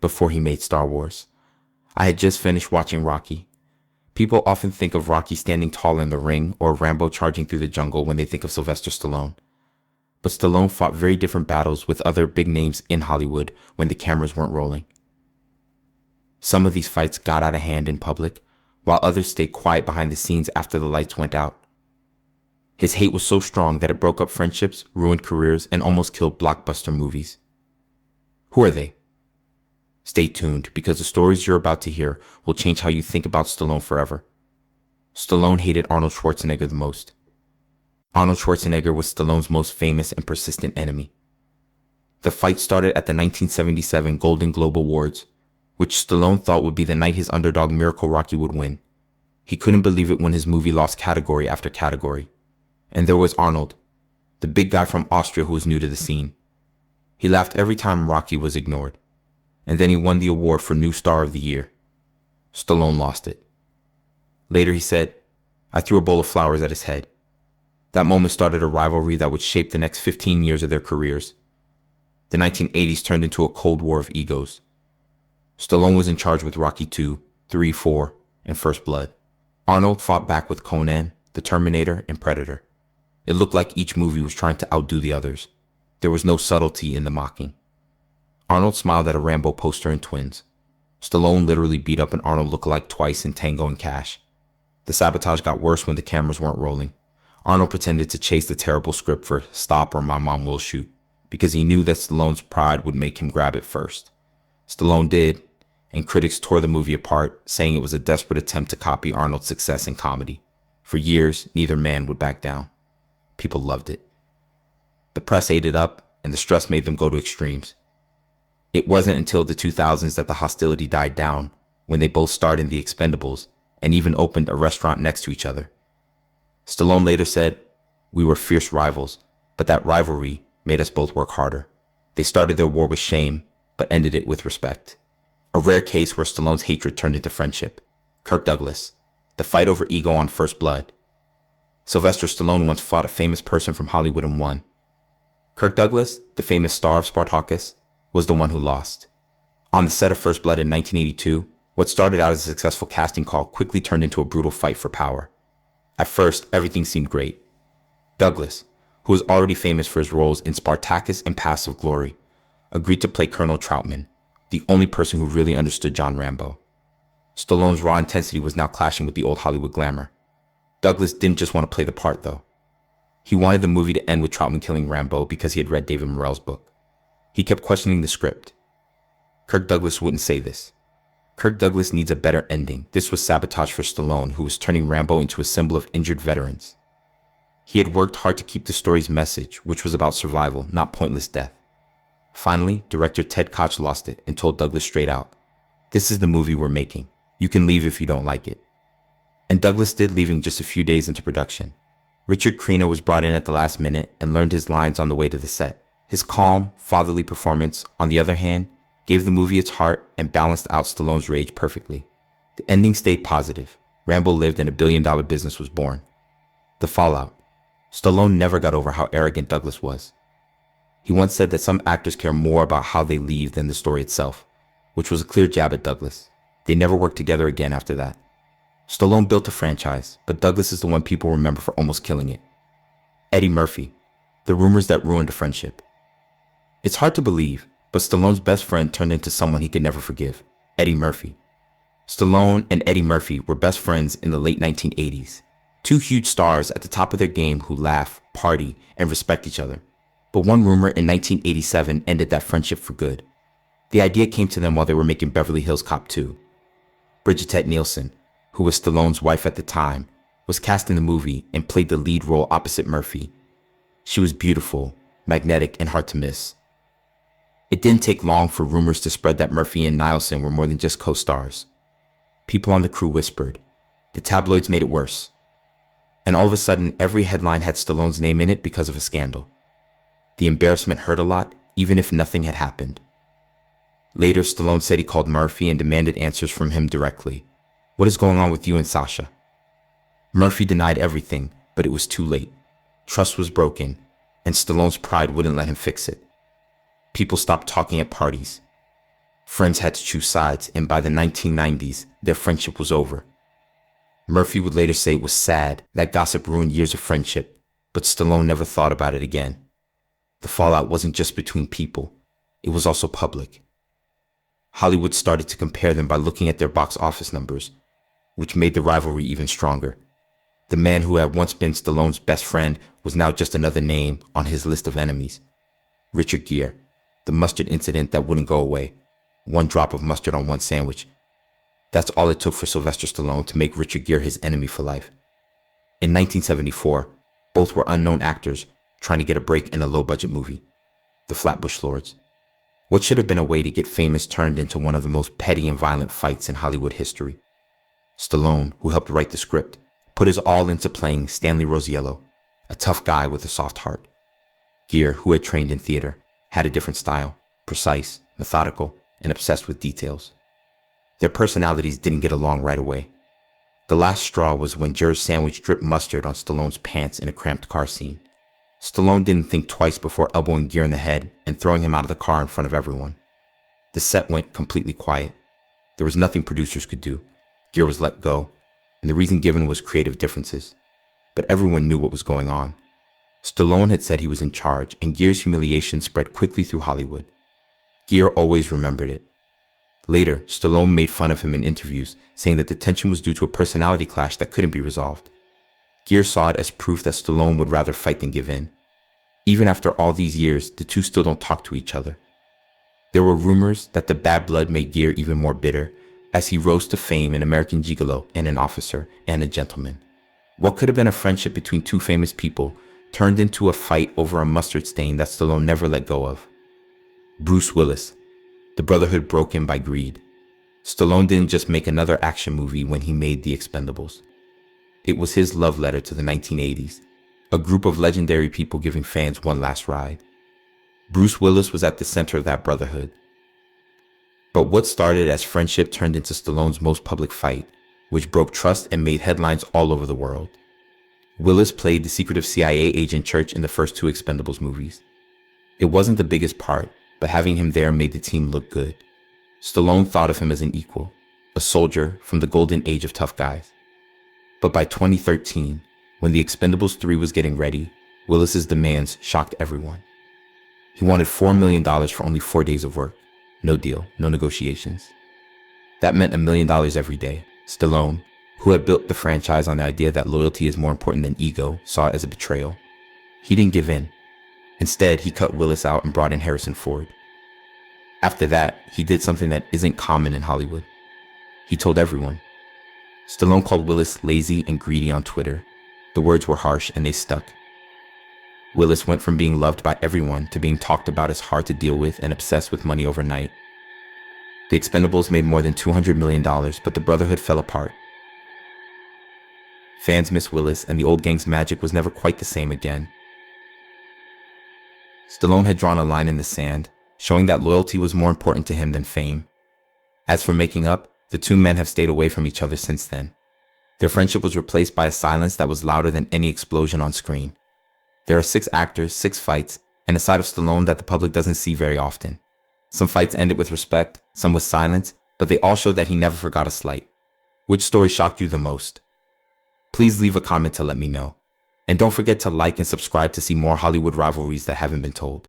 before he made Star Wars. I had just finished watching Rocky. People often think of Rocky standing tall in the ring or Rambo charging through the jungle when they think of Sylvester Stallone. But Stallone fought very different battles with other big names in Hollywood when the cameras weren't rolling. Some of these fights got out of hand in public, while others stayed quiet behind the scenes after the lights went out. His hate was so strong that it broke up friendships, ruined careers, and almost killed blockbuster movies. Who are they? Stay tuned, because the stories you're about to hear will change how you think about Stallone forever. Stallone hated Arnold Schwarzenegger the most. Arnold Schwarzenegger was Stallone's most famous and persistent enemy. The fight started at the 1977 Golden Globe Awards, which Stallone thought would be the night his underdog Miracle Rocky would win. He couldn't believe it when his movie lost category after category. And there was Arnold, the big guy from Austria who was new to the scene. He laughed every time Rocky was ignored. And then he won the award for New Star of the Year. Stallone lost it. Later he said, "I threw a bowl of flowers at his head." That moment started a rivalry that would shape the next 15 years of their careers. The 1980s turned into a cold war of egos. Stallone was in charge with Rocky 2, 3, 4, and First Blood. Arnold fought back with Conan, The Terminator, and Predator. It looked like each movie was trying to outdo the others. There was no subtlety in the mocking. Arnold smiled at a Rambo poster in Twins. Stallone literally beat up an Arnold lookalike twice in Tango and Cash. The sabotage got worse when the cameras weren't rolling. Arnold pretended to chase the terrible script for Stop or My Mom Will Shoot, because he knew that Stallone's pride would make him grab it first. Stallone did, and critics tore the movie apart, saying it was a desperate attempt to copy Arnold's success in comedy. For years, neither man would back down. People loved it. The press ate it up, and the stress made them go to extremes. It wasn't until the 2000s that the hostility died down, when they both starred in The Expendables and even opened a restaurant next to each other. Stallone later said, "We were fierce rivals, but that rivalry made us both work harder." They started their war with shame, but ended it with respect. A rare case where Stallone's hatred turned into friendship. Kirk Douglas, the fight over ego on First Blood. Sylvester Stallone once fought a famous person from Hollywood and won. Kirk Douglas, the famous star of Spartacus, was the one who lost. On the set of First Blood in 1982, what started out as a successful casting call quickly turned into a brutal fight for power. At first, everything seemed great. Douglas, who was already famous for his roles in Spartacus and Paths of Glory, agreed to play Colonel Troutman, the only person who really understood John Rambo. Stallone's raw intensity was now clashing with the old Hollywood glamour. Douglas didn't just want to play the part, though. He wanted the movie to end with Troutman killing Rambo because he had read David Morrell's book. He kept questioning the script. Kirk Douglas wouldn't say this. Kirk Douglas needs a better ending. This was sabotage for Stallone, who was turning Rambo into a symbol of injured veterans. He had worked hard to keep the story's message, which was about survival, not pointless death. Finally, director Ted Koch lost it and told Douglas straight out, "This is the movie we're making. You can leave if you don't like it." And Douglas did, leaving just a few days into production. Richard Crenna was brought in at the last minute and learned his lines on the way to the set. His calm, fatherly performance, on the other hand, gave the movie its heart and balanced out Stallone's rage perfectly. The ending stayed positive. Rambo lived and $1 billion business was born. The fallout. Stallone never got over how arrogant Douglas was. He once said that some actors care more about how they leave than the story itself, which was a clear jab at Douglas. They never worked together again after that. Stallone built a franchise, but Douglas is the one people remember for almost killing it. Eddie Murphy. The rumors that ruined a friendship. It's hard to believe, but Stallone's best friend turned into someone he could never forgive, Eddie Murphy. Stallone and Eddie Murphy were best friends in the late 1980s. Two huge stars at the top of their game who laugh, party, and respect each other. But one rumor in 1987 ended that friendship for good. The idea came to them while they were making Beverly Hills Cop 2. Bridget Nielsen, who was Stallone's wife at the time, was cast in the movie and played the lead role opposite Murphy. She was beautiful, magnetic, and hard to miss. It didn't take long for rumors to spread that Murphy and Nielsen were more than just co-stars. People on the crew whispered. The tabloids made it worse. And all of a sudden, every headline had Stallone's name in it because of a scandal. The embarrassment hurt a lot, even if nothing had happened. Later, Stallone said he called Murphy and demanded answers from him directly. "What is going on with you and Sasha?" Murphy denied everything, but it was too late. Trust was broken, and Stallone's pride wouldn't let him fix it. People stopped talking at parties. Friends had to choose sides, and by the 1990s, their friendship was over. Murphy would later say it was sad that gossip ruined years of friendship, but Stallone never thought about it again. The fallout wasn't just between people, it was also public. Hollywood started to compare them by looking at their box office numbers, which made the rivalry even stronger. The man who had once been Stallone's best friend was now just another name on his list of enemies. Richard Gere, the mustard incident that wouldn't go away. One drop of mustard on one sandwich. That's all it took for Sylvester Stallone to make Richard Gere his enemy for life. In 1974, both were unknown actors trying to get a break in a low-budget movie, The Flatbush Lords. What should have been a way to get famous turned into one of the most petty and violent fights in Hollywood history. Stallone, who helped write the script, put his all into playing Stanley Rosiello, a tough guy with a soft heart. Gere, who had trained in theater, had a different style, precise, methodical, and obsessed with details. Their personalities didn't get along right away. The last straw was when Gere's sandwich dripped mustard on Stallone's pants in a cramped car scene. Stallone didn't think twice before elbowing Gere in the head and throwing him out of the car in front of everyone. The set went completely quiet. There was nothing producers could do. Gere was let go, and the reason given was creative differences. But everyone knew what was going on. Stallone had said he was in charge, and Gere's humiliation spread quickly through Hollywood. Gere always remembered it. Later, Stallone made fun of him in interviews, saying that the tension was due to a personality clash that couldn't be resolved. Gere saw it as proof that Stallone would rather fight than give in. Even after all these years, the two still don't talk to each other. There were rumors that the bad blood made Gere even more bitter, as he rose to fame in American Gigolo and an officer and a gentleman. What could have been a friendship between two famous people turned into a fight over a mustard stain that Stallone never let go of. Bruce Willis. The brotherhood broken by greed. Stallone didn't just make another action movie when he made The Expendables. It was his love letter to the 1980s, a group of legendary people giving fans one last ride. Bruce Willis was at the center of that brotherhood. But what started as friendship turned into Stallone's most public fight, which broke trust and made headlines all over the world. Willis played the secretive CIA agent Church in the first two Expendables movies. It wasn't the biggest part, but having him there made the team look good. Stallone thought of him as an equal, a soldier from the golden age of tough guys. But by 2013, when The Expendables 3 was getting ready, Willis's demands shocked everyone. He wanted $4 million for only 4 days of work. No deal, no negotiations. That meant $1 million every day. Stallone, who had built the franchise on the idea that loyalty is more important than ego, saw it as a betrayal. He didn't give in. Instead, he cut Willis out and brought in Harrison Ford. After that, he did something that isn't common in Hollywood. He told everyone. Stallone called Willis lazy and greedy on Twitter. The words were harsh and they stuck. Willis went from being loved by everyone to being talked about as hard to deal with and obsessed with money overnight. The Expendables made more than $200 million, but the brotherhood fell apart. Fans miss Willis, and the old gang's magic was never quite the same again. Stallone had drawn a line in the sand, showing that loyalty was more important to him than fame. As for making up, the two men have stayed away from each other since then. Their friendship was replaced by a silence that was louder than any explosion on screen. There are 6 actors, 6 fights, and a side of Stallone that the public doesn't see very often. Some fights ended with respect, some with silence, but they all show that he never forgot a slight. Which story shocked you the most? Please leave a comment to let me know. And don't forget to like and subscribe to see more Hollywood rivalries that haven't been told.